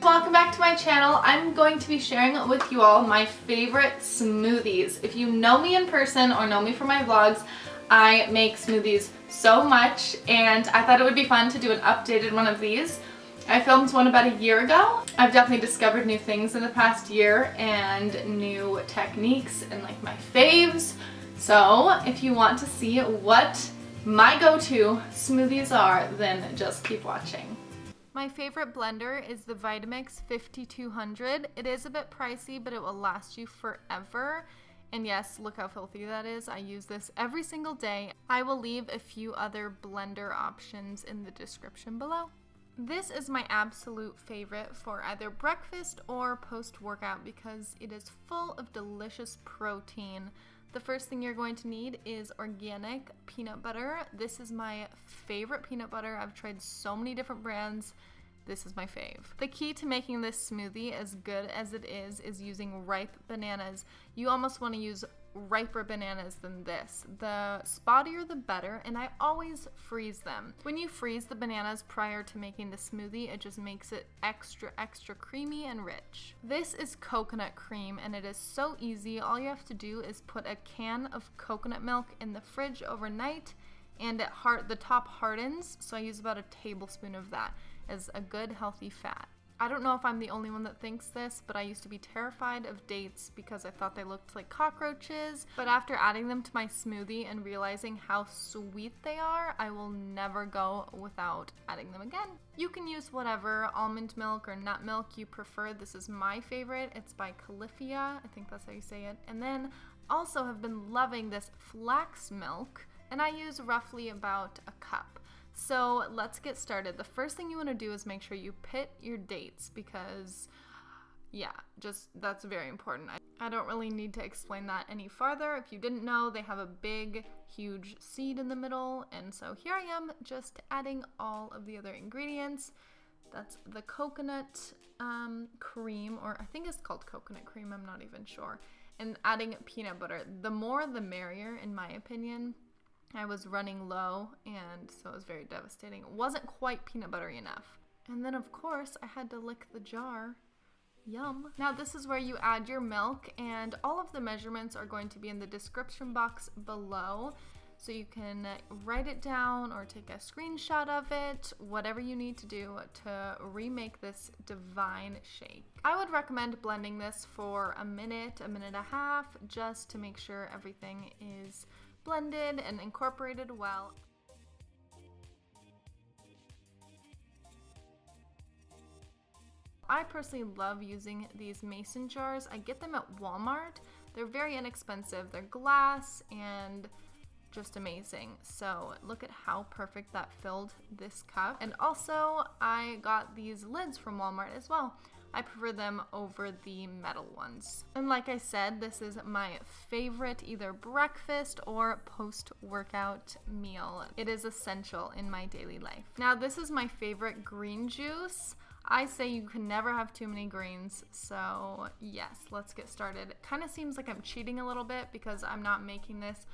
welcome back to my channel. I'm going to be sharing with you all my favorite smoothies. If you know me in person or know me from my vlogs, I make smoothies so much and I thought it would be fun to do an updated one of these. I filmed one about a year ago. I've definitely discovered new things in the past year and new techniques and like my faves. So if you want to see what my go-to smoothies are, then just keep watching. My favorite blender is the Vitamix 5200. It is a bit pricey, but it will last you forever. And yes, look how filthy that is. I use this every single day. I will leave a few other blender options in the description below. This is my absolute favorite for either breakfast or post-workout because it is full of delicious protein. The first thing you're going to need is organic peanut butter. This is my favorite peanut butter. I've tried so many different brands. This is my fave. The key to making this smoothie as good as it is using ripe bananas. You almost want to use riper bananas than this. The spottier the better, and I always freeze them. When you freeze the bananas prior to making the smoothie, it just makes it extra creamy and rich. This is coconut cream, and it is so easy. All you have to do is put a can of coconut milk in the fridge overnight, and the top hardens, so I use about a tablespoon of that as a good healthy fat. I don't know if I'm the only one that thinks this, but I used to be terrified of dates because I thought they looked like cockroaches. But after adding them to my smoothie and realizing how sweet they are, I will never go without adding them again. You can use whatever almond milk or nut milk you prefer. This is my favorite. It's by Calafia. I think that's how you say it. And then also have been loving this flax milk, and I use roughly about a cup. So let's get started. The first thing you want to do is make sure you pit your dates because, yeah, that's very important. I don't really need to explain that any farther. If you didn't know, they have a big, huge seed in the middle. And so here I am just adding all of the other ingredients. That's the coconut cream, or I think it's called coconut cream. I'm not even sure. And adding peanut butter. The more the merrier, in my opinion. I was running low, and so it was very devastating. It wasn't quite peanut buttery enough. And then, of course, I had to lick the jar. Yum. Now, this is where you add your milk, and all of the measurements are going to be in the description box below. So you can write it down or take a screenshot of it, whatever you need to do to remake this divine shake. I would recommend blending this for a minute and a half, just to make sure everything is blended and incorporated well. I personally love using these mason jars. I get them at Walmart. They're very inexpensive. They're glass and just amazing. So look at how perfect that filled this cup. And also I got these lids from Walmart as well. I prefer them over the metal ones. And like I said, this is my favorite either breakfast or post-workout meal. It is essential in my daily life. Now this is my favorite green juice. I say you can never have too many greens, so yes, let's get started. It kind of seems like I'm cheating a little bit because I'm not making this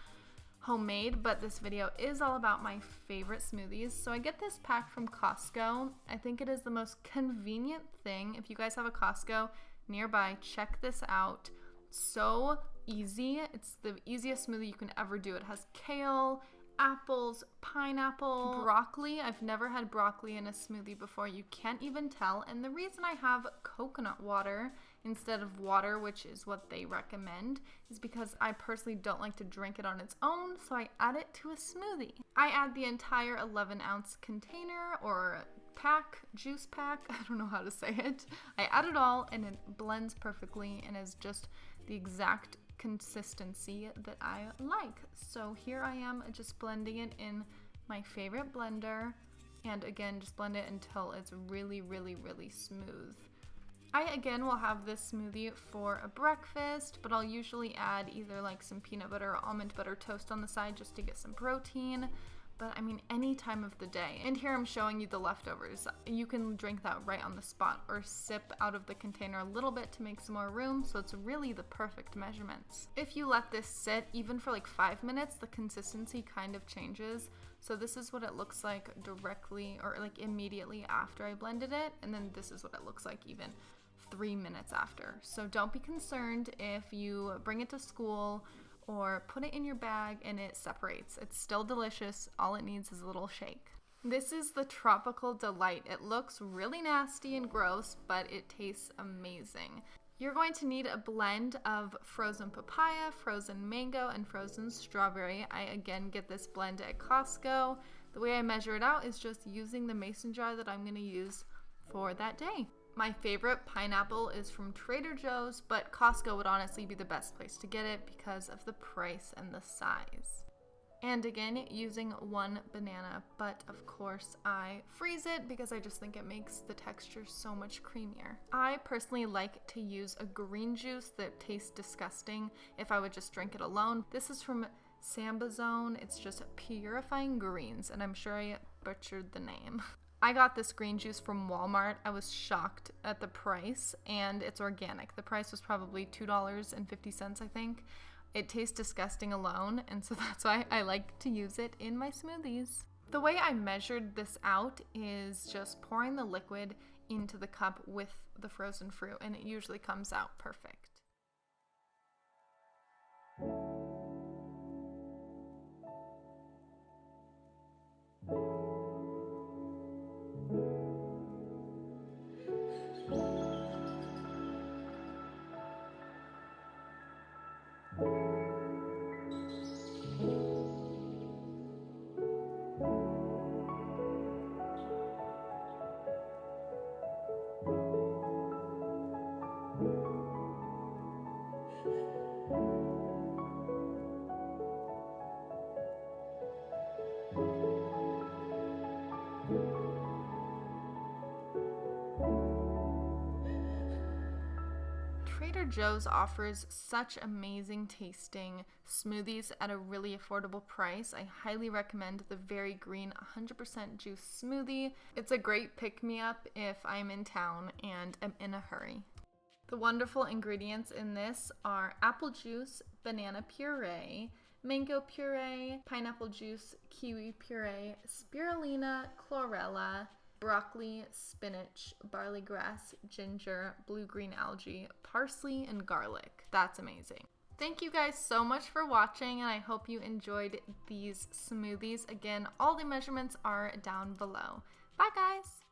homemade, but this video is all about my favorite smoothies. So I get this pack from Costco. I think it is the most convenient thing. If you guys have a Costco nearby, check this out. So easy. It's the easiest smoothie you can ever do. It has kale, apples, pineapple, broccoli. I've never had broccoli in a smoothie before. You can't even tell. And the reason I have coconut water instead of water, which is what they recommend, is because I personally don't like to drink it on its own, so I add it to a smoothie. I add the entire 11-ounce container or pack, juice pack, I don't know how to say it. I add it all and it blends perfectly and is just the exact consistency that I like. So here I am just blending it in my favorite blender, and again, just blend it until it's really smooth. I again will have this smoothie for a breakfast, but I'll usually add either like some peanut butter or almond butter toast on the side just to get some protein. But I mean, any time of the day. And here I'm showing you the leftovers. You can drink that right on the spot or sip out of the container a little bit to make some more room, so it's really the perfect measurements. If you let this sit even for like 5 minutes, the consistency kind of changes. So this is what it looks like directly or like immediately after I blended it. And then this is what it looks like even 3 minutes after. So don't be concerned if you bring it to school or put it in your bag and it separates. It's still delicious. All it needs is a little shake. This is the Tropical Delight. It looks really nasty and gross, but it tastes amazing. You're going to need a blend of frozen papaya, frozen mango, and frozen strawberry. I again get this blend at Costco. The way I measure it out is just using the mason jar that I'm going to use for that day. My favorite pineapple is from Trader Joe's, but Costco would honestly be the best place to get it because of the price and the size. And again, using 1 banana, but of course I freeze it because I just think it makes the texture so much creamier. I personally like to use a green juice that tastes disgusting if I would just drink it alone. This is from Samba Zone. It's just purifying greens, and I'm sure I butchered the name. I got this green juice from Walmart. I was shocked at the price, and it's organic. The price was probably $2.50, I think. It tastes disgusting alone, and so that's why I like to use it in my smoothies. The way I measured this out is just pouring the liquid into the cup with the frozen fruit, and it usually comes out perfect. Trader Joe's offers such amazing tasting smoothies at a really affordable price. I highly recommend the Very Green 100% juice smoothie. It's a great pick-me-up if I'm in town and am in a hurry. The wonderful ingredients in this are apple juice, banana puree, mango puree, pineapple juice, kiwi puree, spirulina, chlorella, broccoli, spinach, barley grass, ginger, blue-green algae, parsley, and garlic. That's amazing. Thank you guys so much for watching, and I hope you enjoyed these smoothies. Again, all the measurements are down below. Bye, guys!